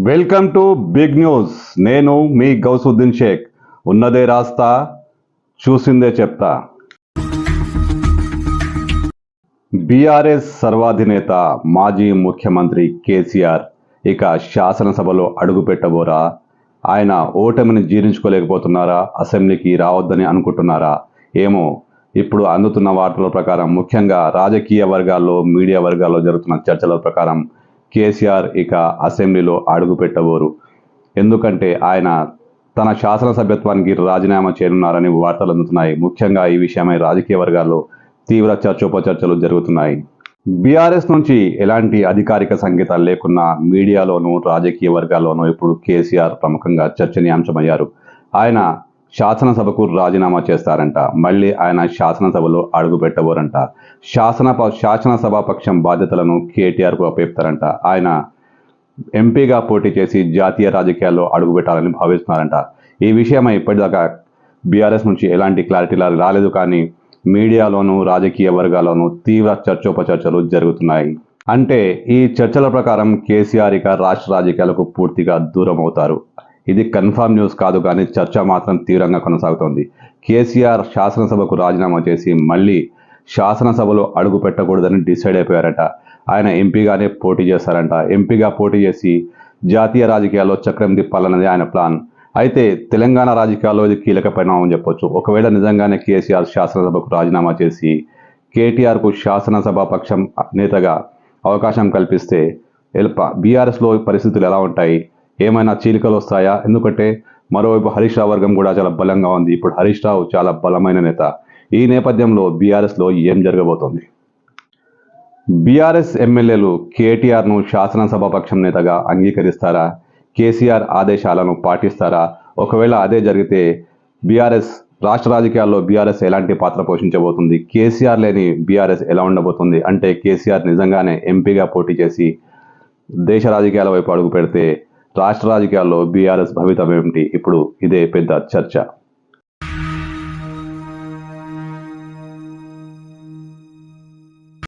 Welcome to big news. నేను మీ గౌసుద్దీన్ షేక్. ఉన్నదే రాస్తా, చూసిందే చెప్తా. బీఆర్ఎస్ సర్వాధినేత మాజీ ముఖ్యమంత్రి కేసీఆర్ ఇక శాసనసభలో అడుగుపెట్టబోరా? ఆయన ఓటమిని జీర్ణించుకోలేకపోతున్నారా? అసెంబ్లీకి రావద్దని అనుకుంటున్నారా? ఏమో. ఇప్పుడు అందుతున్న వార్తల ప్రకారం, ముఖ్యంగా రాజకీయ వర్గాల్లో, మీడియా వర్గాల్లో జరుగుతున్న చర్చల ప్రకారం కేసీఆర్ ఇక అసెంబ్లీలో అడుగుపెట్టబోరు. ఎందుకంటే ఆయన తన శాసనసభ్యత్వానికి రాజీనామా చేయనున్నారని వార్తలు అందుతున్నాయి. ముఖ్యంగా ఈ విషయమై రాజకీయ వర్గాల్లో తీవ్ర చర్చోపచర్చలు జరుగుతున్నాయి. బీఆర్ఎస్ నుంచి ఎలాంటి అధికారిక సంకేతాలు లేకున్నా మీడియాలోనూ రాజకీయ వర్గాల్లోనూ ఇప్పుడు కేసీఆర్ ప్రముఖంగా చర్చనీయాంశమయ్యారు. ఆయన శాసనసభకు రాజీనామా చేస్తారంట. మళ్ళీ ఆయన శాసనసభలో అడుగు పెట్టబోరంట. శాసనసభాపక్షం బాధ్యతలను కేటీఆర్కు అప్పచెప్తారంట. ఆయన ఎంపీగా పోటీ చేసి జాతీయ రాజకీయాల్లో అడుగుపెట్టాలని భావిస్తున్నారంట. ఈ విషయమై ఇప్పటిదాకా బీఆర్ఎస్ నుంచి ఎలాంటి క్లారిటీ రాలేదు. కానీ మీడియాలోనూ రాజకీయ వర్గాల్లోనూ తీవ్ర చర్చోపచర్చలు జరుగుతున్నాయి. అంటే ఈ చర్చల ప్రకారం కేసీఆర్ ఇక రాష్ట్ర రాజకీయాలకు పూర్తిగా దూరం అవుతారు. ఇది కన్ఫర్మ్ న్యూస్ కాదు, కానీ చర్చ మాత్రం తీవ్రంగా కొనసాగుతోంది. కేసీఆర్ శాసనసభకు రాజీనామా చేసి మళ్ళీ శాసనసభలో అడుగు పెట్టకూడదని డిసైడ్ అయిపోయారట. ఆయన ఎంపీగానే పోటీ చేస్తారంట. ఎంపీగా పోటీ చేసి జాతీయ రాజకీయాల్లో చక్రం తిప్పాలన్నది ఆయన ప్లాన్. అయితే తెలంగాణ రాజకీయాల్లో ఇది కీలక పరిణామం చెప్పొచ్చు. ఒకవేళ నిజంగానే కేసీఆర్ శాసనసభకు రాజీనామా చేసి కేటీఆర్కు శాసనసభాపక్షం నేతగా అవకాశం కల్పిస్తే బీఆర్ఎస్లో పరిస్థితులు ఎలా ఉంటాయి? ఏమైనా చీలికలు వస్తాయా? ఎందుకంటే మరోవైపు హరీష్ రావు వర్గం కూడా చాలా బలంగా ఉంది. ఇప్పుడు హరీష్ రావు చాలా బలమైన నేత. ఈ నేపథ్యంలో బీఆర్ఎస్లో ఏం జరగబోతోంది? బీఆర్ఎస్ ఎమ్మెల్యేలు కేటీఆర్ను శాసనసభాపక్షం నేతగా అంగీకరిస్తారా? కేసీఆర్ ఆదేశాలను పాటిస్తారా? ఒకవేళ అదే జరిగితే బీఆర్ఎస్ రాష్ట్ర రాజకీయాల్లో బీఆర్ఎస్ ఎలాంటి పాత్ర పోషించబోతుంది? కేసీఆర్ లేని బీఆర్ఎస్ ఎలా ఉండబోతుంది? అంటే కేసీఆర్ నిజంగానే ఎంపీగా పోటీ చేసి దేశ రాజకీయాల వైపు అడుగు పెడితే రాష్ట్ర రాజకీయాల్లో బీఆర్ఎస్ భవితవ్యం ఏమిటి? ఇప్పుడు ఇదే పెద్ద చర్చ.